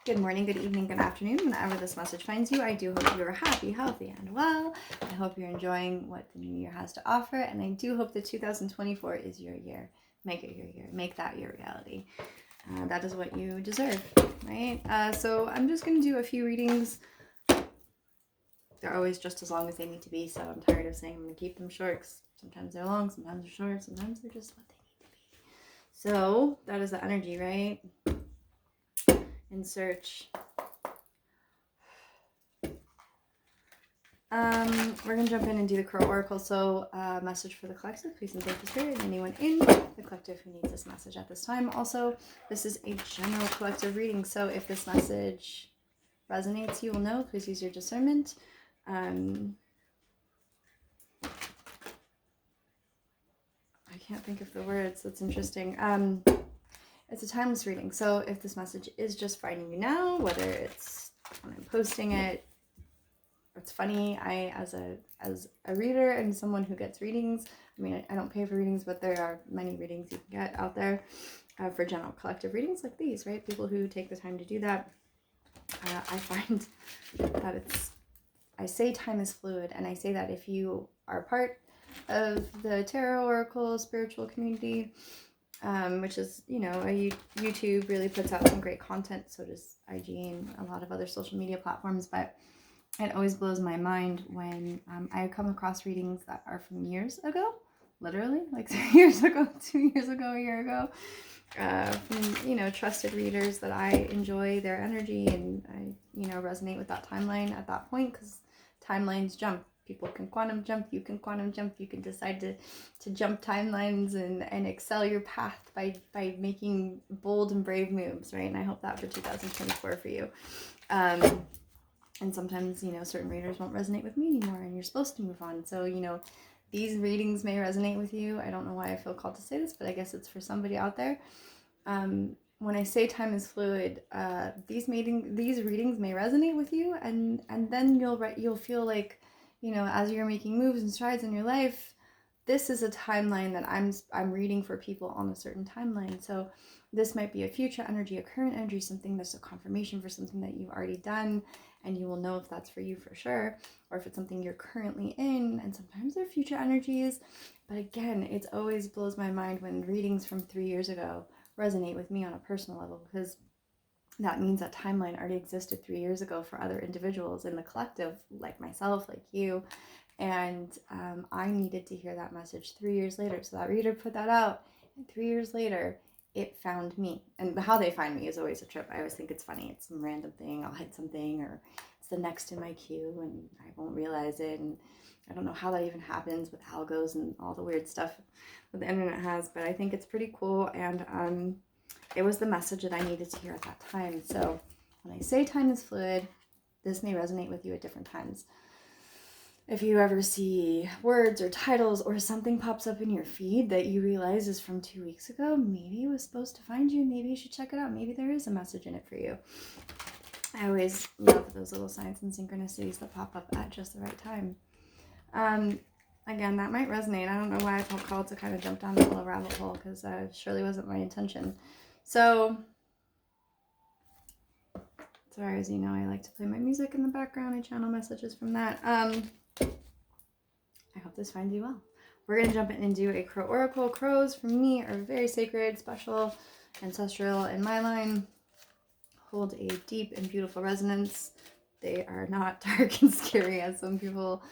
Good morning, good evening, good afternoon, whenever this message finds you. I do hope you're happy, healthy, and well. I hope you're enjoying what the new year has to offer, and I do hope that 2024 is your year. Make it your year. Make that your reality. That is what you deserve, right? So I'm just going to do a few readings. They're always just as long as they need to be, so I'm tired of saying I'm going to keep them short, because sometimes they're long, sometimes they're short, sometimes they're just what they need to be. So that is the energy, right? In search. We're going to jump in and do the Crow Oracle. So, message for the collective, please and thank you, Spirit, and anyone in the collective who needs this message at this time. Also, this is a general collective reading, so if this message resonates, you will know. Please use your discernment. I can't think of the words. That's interesting. It's a timeless reading, so if this message is just finding you now, whether it's when I'm posting it, it's funny, I as a reader and someone who gets readings, I mean, I don't pay for readings, but there are many readings you can get out there for general collective readings like these, right? People who take the time to do that. I find that I say time is fluid, and I say that if you are part of the Tarot Oracle spiritual community, which is, YouTube really puts out some great content, so does IG and a lot of other social media platforms, but it always blows my mind when I come across readings that are from years ago, literally, like 2 years ago, 2 years ago, a year ago, from, trusted readers that I enjoy their energy, and I, resonate with that timeline at that point, because timelines jump. People can quantum jump, you can quantum jump, you can decide to jump timelines and excel your path by making bold and brave moves, right? And I hope that for 2024 for you. And sometimes, certain readers won't resonate with me anymore, and you're supposed to move on. So, these readings may resonate with you. I don't know why I feel called to say this, but I guess it's for somebody out there. When I say time is fluid, these readings may resonate with you, and then you'll feel like, as you're making moves and strides in your life, this is a timeline that I'm reading for people on a certain timeline. So this might be a future energy, a current energy, something that's a confirmation for something that you've already done, and you will know if that's for you for sure, or if it's something you're currently in. And sometimes they're future energies, but again, it always blows my mind when readings from 3 years ago resonate with me on a personal level, because that means that timeline already existed 3 years ago for other individuals in the collective, like myself, like you. And I needed to hear that message 3 years later. So that reader put that out, and 3 years later, it found me. And how they find me is always a trip. I always think it's funny. It's some random thing. I'll hit something, or it's the next in my queue, and I won't realize it. And I don't know how that even happens with algos and all the weird stuff that the internet has, but I think it's pretty cool. And it was the message that I needed to hear at that time. So when I say time is fluid, this may resonate with you at different times. If you ever see words or titles or something pops up in your feed that you realize is from 2 weeks ago, maybe it was supposed to find you. Maybe you should check it out. Maybe there is a message in it for you. I always love those little signs and synchronicities that pop up at just the right time. Again, that might resonate. I don't know why I felt called to kind of jump down that little rabbit hole, because that surely wasn't my intention. So, as far as you know, I like to play my music in the background. I channel messages from that. I hope this finds you well. We're going to jump in and do a Crow Oracle. Crows, for me, are very sacred, special, ancestral in my line. Hold a deep and beautiful resonance. They are not dark and scary as some people.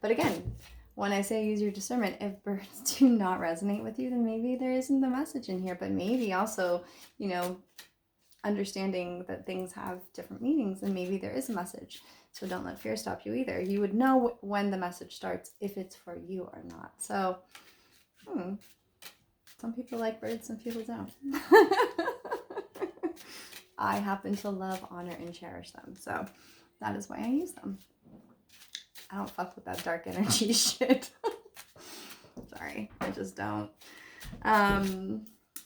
But again, when I say use your discernment, if birds do not resonate with you, then maybe there isn't the message in here. But maybe also, understanding that things have different meanings, and maybe there is a message. So don't let fear stop you either. You would know when the message starts if it's for you or not. So, some people like birds, some people don't. I happen to love, honor, and cherish them. So that is why I use them. I don't fuck with that dark energy shit. Sorry, I just don't.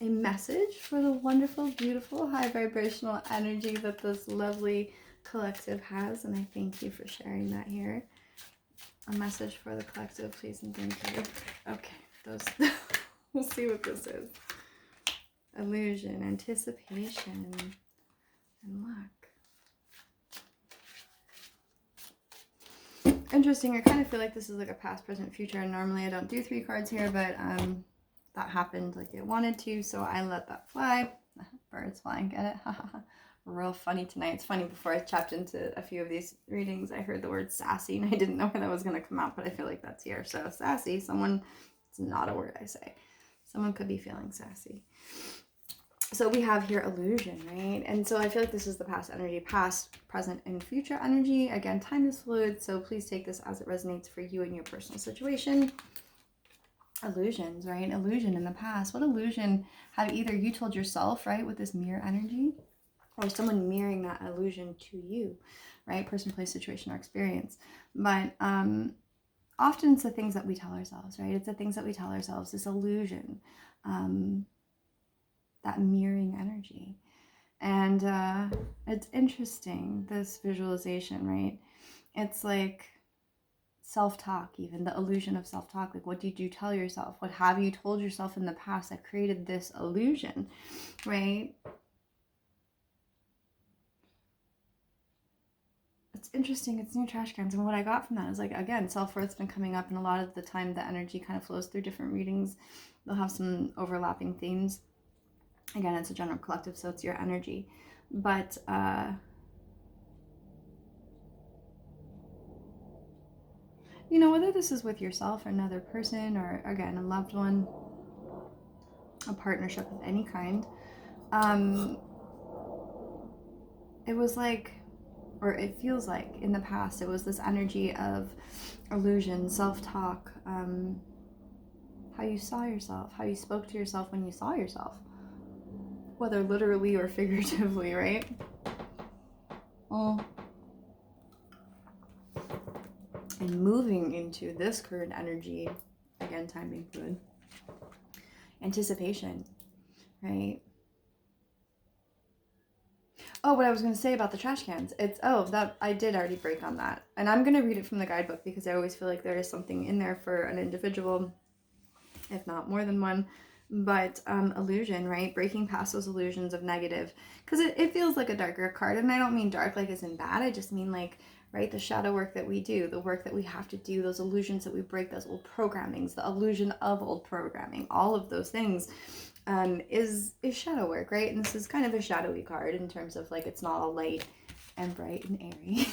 A message for the wonderful, beautiful, high vibrational energy that this lovely collective has, and I thank you for sharing that here. A message for the collective, please and thank you. Okay, we'll see what this is. Illusion, anticipation, and luck. Interesting. I kind of feel like this is like a past, present, future. And normally I don't do 3 cards here, but that happened like it wanted to, so I let that fly. Birds flying, get it? Real funny tonight. It's funny, before I tapped into a few of these readings, I heard the word sassy, and I didn't know where that was going to come out, but I feel like that's here. So sassy, someone, it's not a word I say. Someone could be feeling sassy. So we have here illusion, right? And so I feel like this is the past energy, past, present, and future energy. Again, time is fluid, so please take this as it resonates for you and your personal situation. Illusions, right? Illusion in the past. What illusion have either you told yourself, right, with this mirror energy, or someone mirroring that illusion to you, right? Person, place, situation, or experience. But often it's the things that we tell ourselves, right? It's the things that we tell ourselves, this illusion, that mirroring energy. And it's interesting, this visualization, right? It's like self-talk, even the illusion of self-talk. Like, what did you tell yourself? What have you told yourself in the past that created this illusion, right? It's interesting. It's new trash cans. And what I got from that is, like, again, self-worth's been coming up, and a lot of the time the energy kind of flows through different readings. They'll have some overlapping themes. Again, it's a general collective, so it's your energy. But you know, whether this is with yourself or another person, or again, a loved one, a partnership of any kind, it was like, or it feels like in the past, it was this energy of illusion, self-talk, how you saw yourself, how you spoke to yourself when you saw yourself, whether literally or figuratively, right? Well, and moving into this current energy, again, time being fluid, anticipation, right? Oh, what I was going to say about the trash cans. It's, that I did already break on that. And I'm going to read it from the guidebook, because I always feel like there is something in there for an individual, if not more than one. But illusion, right? Breaking past those illusions of negative. Because it feels like a darker card. And I don't mean dark like as in bad. I just mean like, right, the shadow work that we do, the work that we have to do, those illusions that we break, those old programmings, the illusion of old programming, all of those things. Is shadow work, right? And this is kind of a shadowy card in terms of, like, it's not all light and bright and airy,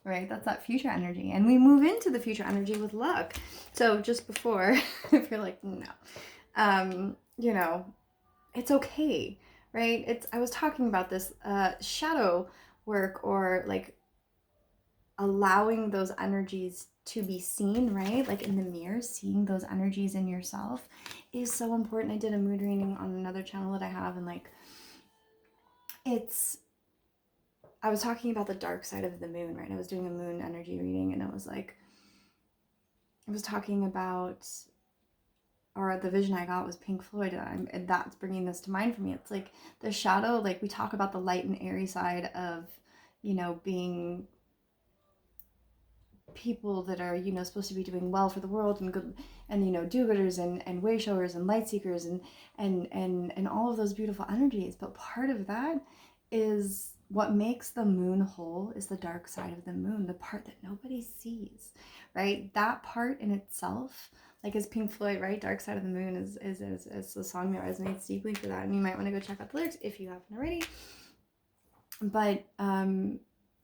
right? That's that future energy. And we move into the future energy with luck. So just before, if you're like, no, you know, it's okay, right? I was talking about this shadow work, or like allowing those energies to be seen, right? Like in the mirror, seeing those energies in yourself is so important. I did a mood reading on another channel that I have, and like, I was talking about the dark side of the moon, right? I was doing a moon energy reading, and it was like, I was talking about, or the vision I got was Pink Floyd, and that's bringing this to mind for me. It's like the shadow, like we talk about the light and airy side of, you know, being people that are, you know, supposed to be doing well for the world, and good, and, you know, do-gooders and way showers and light seekers and all of those beautiful energies. But part of that is what makes the moon whole is the dark side of the moon, the part that nobody sees, right? That part in itself, like, as Pink Floyd, right? Dark Side of the Moon is the song that resonates deeply for that. And you might want to go check out the lyrics if you haven't already. But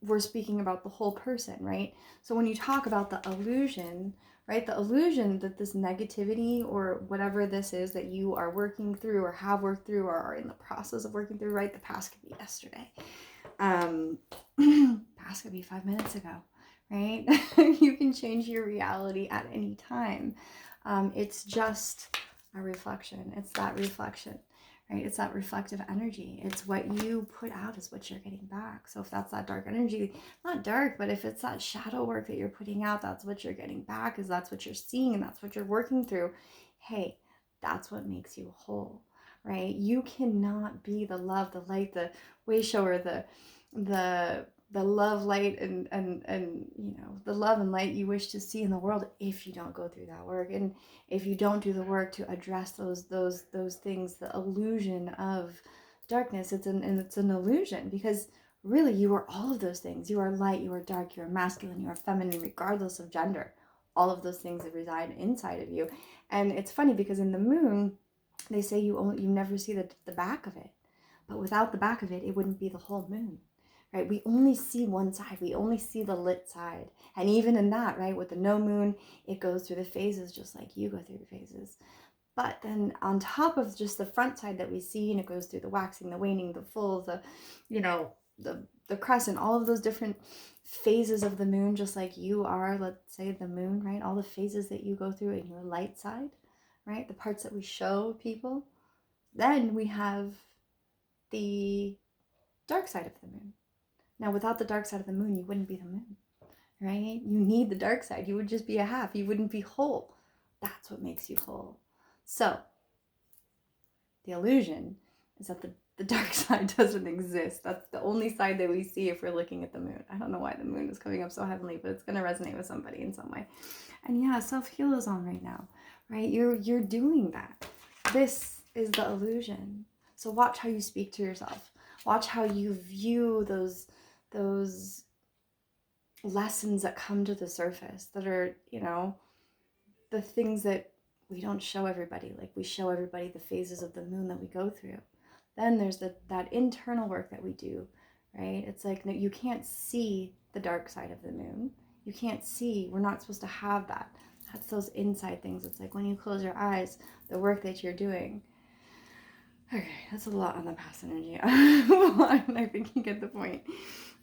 we're speaking about the whole person, right? So when you talk about the illusion, right, the illusion that this negativity or whatever this is that you are working through or have worked through or are in the process of working through, right, the past could be yesterday, past could be 5 minutes ago, right? You can change your reality at any time. It's just a reflection. It's that reflection, right? It's that reflective energy. It's what you put out is what you're getting back. So if that's that dark energy, not dark, but if it's that shadow work that you're putting out, that's what you're getting back, is that's what you're seeing and that's what you're working through. Hey, that's what makes you whole, right? You cannot be the love, the light, the way shower, the love, light, and you know, the love and light you wish to see in the world if you don't go through that work, and if you don't do the work to address those things, the illusion of darkness. It's an illusion, because really you are all of those things. You are light, you are dark, you are masculine, you are feminine, regardless of gender. All of those things that reside inside of you. And it's funny because in the moon, they say you never see the back of it. But without the back of it, it wouldn't be the whole moon, right? We only see one side. We only see the lit side. And even in that, right, with the no moon, it goes through the phases just like you go through the phases. But then on top of just the front side that we see, and it goes through the waxing, the waning, the full, the, you know, the crescent, all of those different phases of the moon, just like you are, let's say the moon, right? All the phases that you go through in your light side, right? The parts that we show people. Then we have the dark side of the moon. Now, without the dark side of the moon, you wouldn't be the moon, right? You need the dark side. You would just be a half. You wouldn't be whole. That's what makes you whole. So, the illusion is that the dark side doesn't exist. That's the only side that we see if we're looking at the moon. I don't know why the moon is coming up so heavenly, but it's going to resonate with somebody in some way. And yeah, self-heal is on right now, right? You're doing that. This is the illusion. So watch how you speak to yourself. Watch how you view those lessons that come to the surface that are, you know, the things that we don't show everybody. Like we show everybody the phases of the moon that we go through. Then there's that internal work that we do, right? It's like, no, you can't see the dark side of the moon. You can't see, we're not supposed to have that. That's those inside things. It's like when you close your eyes, the work that you're doing. Okay, that's a lot on the past energy. I think you get the point.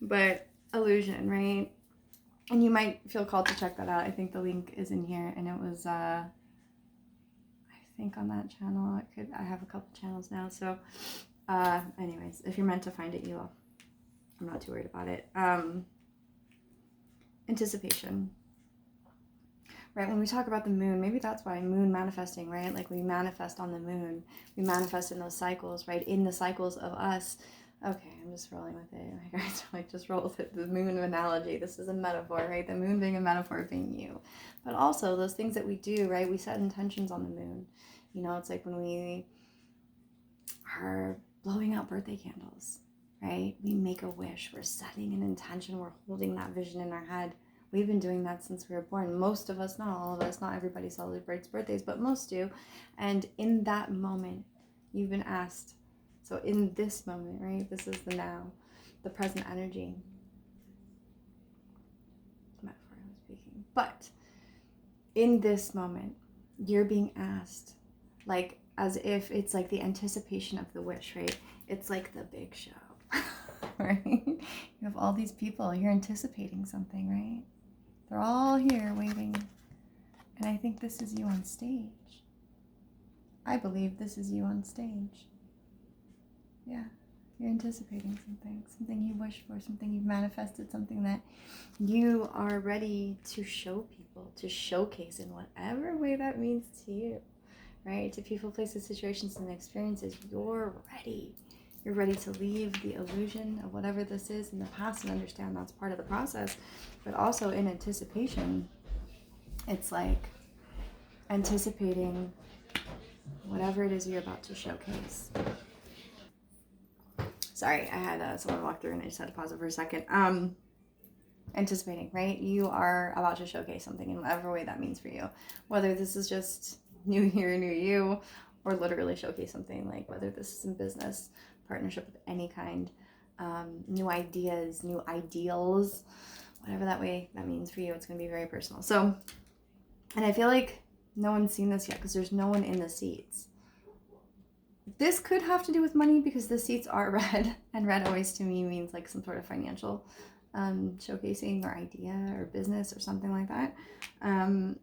But illusion, right? And you might feel called to check that out. I think the link is in here, and it was I think on that channel. I have a couple channels now, so anyways, if you're meant to find it, you will. I'm not too worried about it. Anticipation. Right, when we talk about the moon, maybe that's why moon manifesting, right? Like we manifest on the moon. We manifest in those cycles, right? In the cycles of us. Okay, I'm just rolling with it. My guys like, just roll with it. The moon analogy. This is a metaphor, right? The moon being a metaphor being you. But also those things that we do, right? We set intentions on the moon. You know, it's like when we are blowing out birthday candles, right? We make a wish. We're setting an intention. We're holding that vision in our head. We've been doing that since we were born. Most of us, not all of us, not everybody celebrates birthdays, but most do. And in that moment, you've been asked. So in this moment, right? This is the now, the present energy. The metaphor I was speaking. But in this moment, you're being asked, like, as if it's like the anticipation of the wish, right? It's like the big show, right? You have all these people, you're anticipating something, right? They're all here waiting. And I think this is you on stage. I believe this is you on stage. Yeah, you're anticipating something you wish for, something you've manifested, something that you are ready to show people, to showcase in whatever way that means to you, right? To people, places, situations, and experiences, you're ready. You're ready to leave the illusion of whatever this is in the past and understand that's part of the process. But also in anticipation, it's like anticipating whatever it is you're about to showcase. Sorry, I had someone walk through and I just had to pause it for a second. Anticipating, right? You are about to showcase something in whatever way that means for you. Whether this is just new year, new you, or literally showcase something, like whether this is in business, partnership of any kind, new ideas, new ideals, whatever that way that means for you, it's going to be very personal. So, and I feel like no one's seen this yet because there's no one in the seats. This could have to do with money because the seats are red, and red always to me means like some sort of financial showcasing or idea or business or something like that. And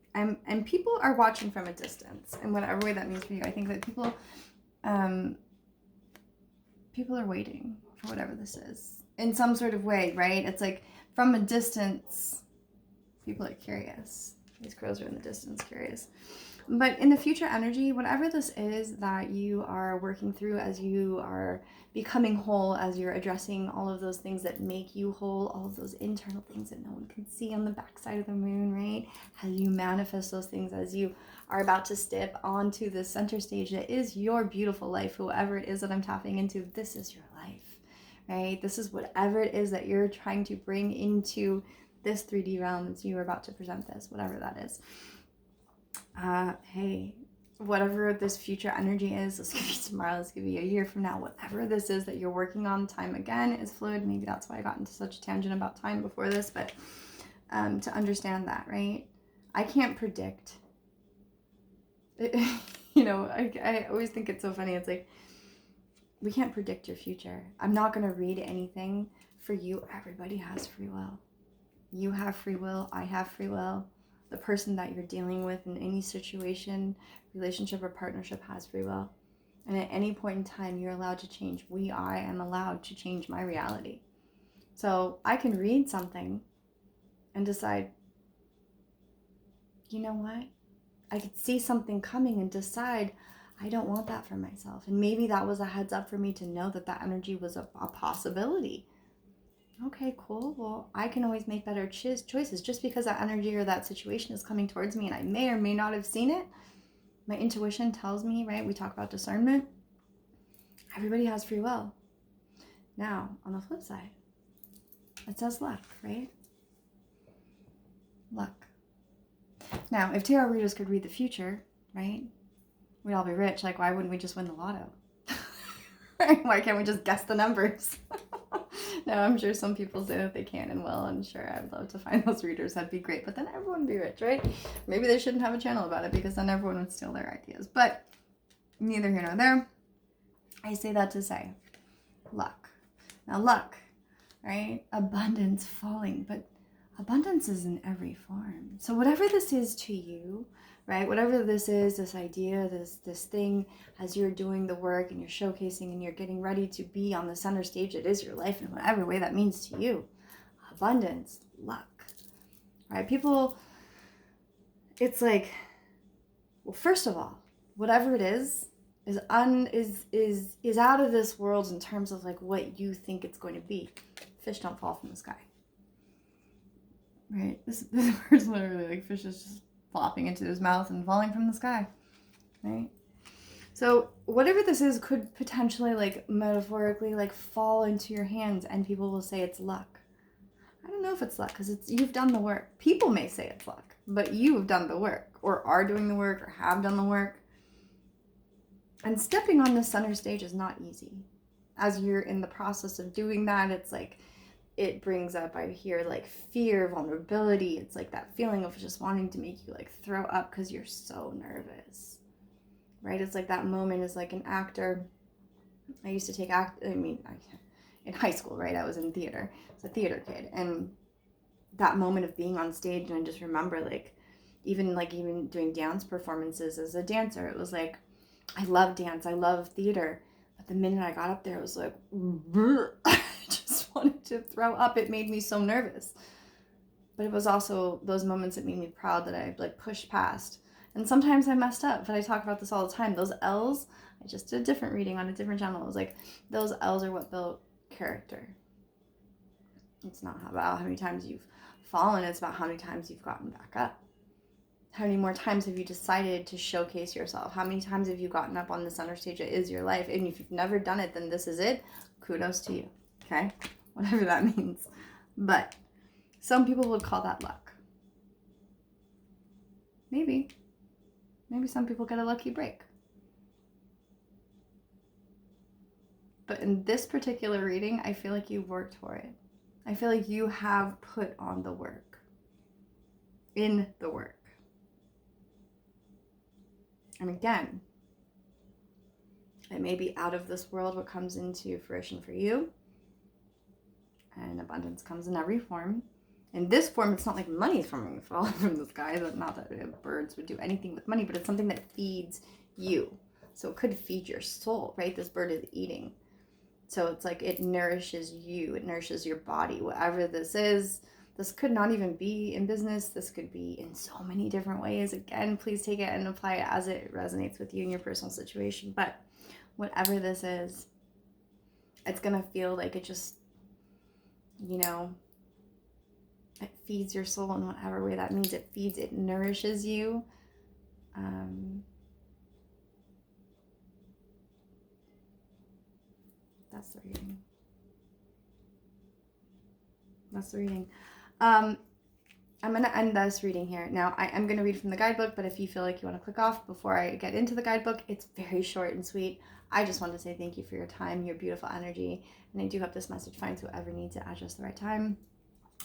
people are watching from a distance, and whatever way that means for you. I think that people are waiting for whatever this is in some sort of way, right? It's like from a distance, people are curious. These crows are in the distance, curious. But in the future energy, whatever this is that you are working through as you are becoming whole, as you're addressing all of those things that make you whole, all of those internal things that no one can see on the backside of the moon, right? As you manifest those things, as you are about to step onto the center stage that is your beautiful life, whoever it is that I'm tapping into, this is your life, right? This is whatever it is that you're trying to bring into this 3D realm as you are about to present this, whatever that is. Hey, whatever this future energy is, this could be tomorrow, this could be a year from now, whatever this is that you're working on, time again is fluid. Maybe that's why I got into such a tangent about time before this, but to understand that, right? I can't predict. You know, I always think it's so funny. It's like, we can't predict your future. I'm not going to read anything for you. Everybody has free will. You have free will. I have free will. The person that you're dealing with in any situation, relationship, or partnership has free will. And at any point in time, you're allowed to change. I am allowed to change my reality. So I can read something and decide, you know what? I could see something coming and decide, I don't want that for myself. And maybe that was a heads up for me to know that that energy was a possibility. Okay, cool. Well, I can always make better choices just because that energy or that situation is coming towards me and I may or may not have seen it. My intuition tells me, right? We talk about discernment. Everybody has free will. Now, on the flip side, it says luck, right? Luck. Now, if tarot readers could read the future, right? We'd all be rich. Like, why wouldn't we just win the lotto? Right? Why can't we just guess the numbers? No, I'm sure some people say that they can and will, and sure, I'd love to find those readers. That'd be great. But then everyone would be rich, right? Maybe they shouldn't have a channel about it because then everyone would steal their ideas. But neither here nor there. I say that to say luck. Now, luck, right? Abundance falling, but abundance is in every form. So whatever this is to you, right? Whatever this is, this idea, this thing, as you're doing the work and you're showcasing and you're getting ready to be on the center stage, it is your life in whatever way that means to you. Abundance, luck, right? People, it's like, well, first of all, whatever it is out of this world in terms of like what you think it's going to be. Fish don't fall from the sky. Right? This bird's literally like fish is just flopping into his mouth and falling from the sky. Right? So whatever this is could potentially like metaphorically like fall into your hands and people will say it's luck. I don't know if it's luck because you've done the work. People may say it's luck, but you've done the work or are doing the work or have done the work. And stepping on the center stage is not easy. As you're in the process of doing that, it's like it brings up, I hear like fear, vulnerability. It's like that feeling of just wanting to make you like throw up because you're so nervous, right? It's like that moment is like an actor. I used to take in high school, right? I was in theater. I was a theater kid. And that moment of being on stage, and I just remember like even doing dance performances as a dancer, it was like, I love dance, I love theater. But the minute I got up there, it was like, I just wanted to throw up. It made me so nervous. But it was also those moments that made me proud that I like pushed past. And sometimes I messed up, but I talk about this all the time. Those L's, I just did a different reading on a different channel. It was like, those L's are what build character. It's not about how many times you've fallen, it's about how many times you've gotten back up. How many more times have you decided to showcase yourself? How many times have you gotten up on the center stage that is your life? And if you've never done it, then this is it. Kudos to you, okay? Whatever that means. But some people would call that luck. Maybe. Maybe some people get a lucky break. But in this particular reading, I feel like you've worked for it. I feel like you have put on the work. In the work. And again, it may be out of this world what comes into fruition for you. And abundance comes in every form. In this form, it's not like money's falling from the sky. Not that birds would do anything with money, but it's something that feeds you. So it could feed your soul, right? This bird is eating. So it's like it nourishes you. It nourishes your body. Whatever this This could not even be in business. This could be in so many different ways. Again, please take it and apply it as it resonates with you in your personal situation. But whatever this is, it's going to feel like it just, you know, it feeds your soul in whatever way that means. It nourishes you. That's the reading. That's the reading. I'm going to end this reading here. Now, I am going to read from the guidebook, but if you feel like you want to click off before I get into the guidebook, it's very short and sweet. I just want to say thank you for your time, your beautiful energy, and I do hope this message finds whoever needs it at just the right time.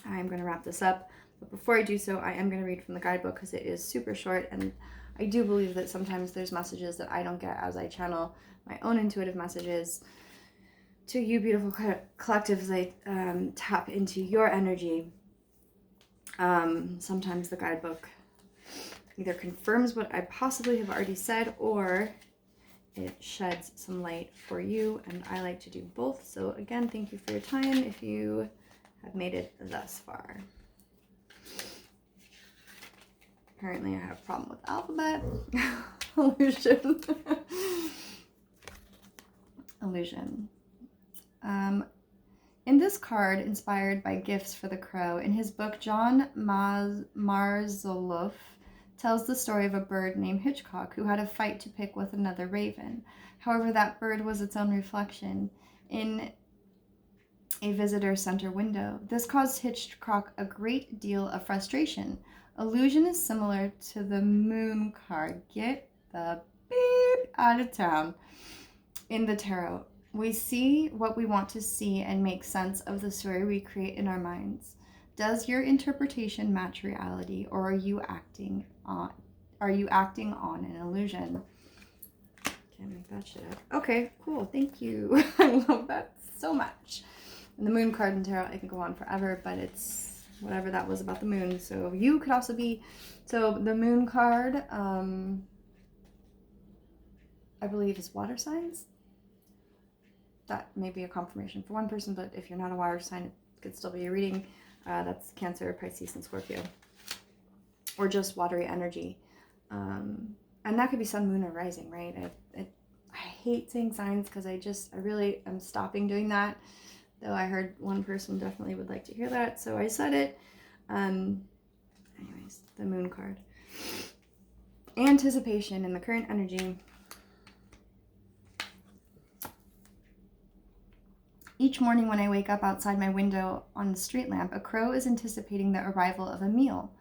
I'm going to wrap this up, but before I do so, I am going to read from the guidebook because it is super short, and I do believe that sometimes there's messages that I don't get as I channel my own intuitive messages to you, beautiful collective, as I tap into your energy. Sometimes the guidebook either confirms what I possibly have already said, or it sheds some light for you, and I like to do both. So again, thank you for your time if you have made it thus far. Apparently I have a problem with alphabet. Illusion. Illusion. In this card, inspired by Gifts for the Crow, in his book, John Marzluff tells the story of a bird named Hitchcock who had a fight to pick with another raven. However, that bird was its own reflection in a visitor center window. This caused Hitchcock a great deal of frustration. Illusion is similar to the moon card. Get the beep out of town in the tarot. We see what we want to see and make sense of the story we create in our minds. Does your interpretation match reality, or are you acting on an illusion? Can't make that shit up. Okay, cool. Thank you. I love that so much. And the moon card in tarot, I can go on forever, but it's whatever that was about the moon. So you could also be, so the moon card, I believe is water signs. That may be a confirmation for one person, but if you're not a water sign, it could still be a reading. That's Cancer, Pisces, and Scorpio. Or just watery energy. And that could be sun, moon, or rising, right? I hate saying signs because I really am stopping doing that. Though I heard one person definitely would like to hear that, so I said it. Anyways, the moon card. Anticipation in the current energy. Each morning when I wake up outside my window on the street lamp, a crow is anticipating the arrival of a meal.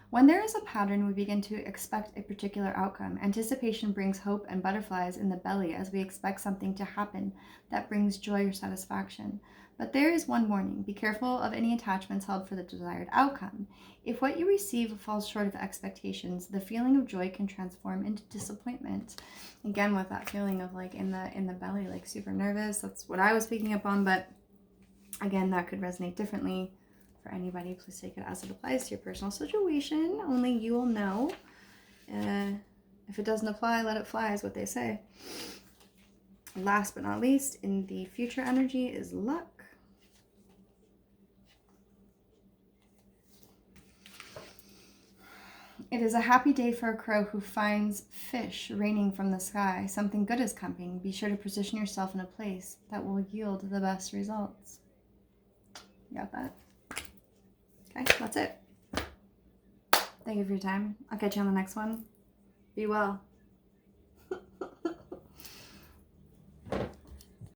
When there is a pattern, we begin to expect a particular outcome. Anticipation brings hope and butterflies in the belly as we expect something to happen that brings joy or satisfaction. But there is one warning. Be careful of any attachments held for the desired outcome. If what you receive falls short of expectations, the feeling of joy can transform into disappointment. Again, with that feeling of like in the belly, like super nervous. That's what I was picking up on, but again, that could resonate differently for anybody. Please take it as it applies to your personal situation. Only you will know. If it doesn't apply, let it fly is what they say. Last but not least, in the future energy is luck. It is a happy day for a crow who finds fish raining from the sky. Something good is coming. Be sure to position yourself in a place that will yield the best results. You got that? Okay, that's it. Thank you for your time. I'll catch you on the next one. Be well.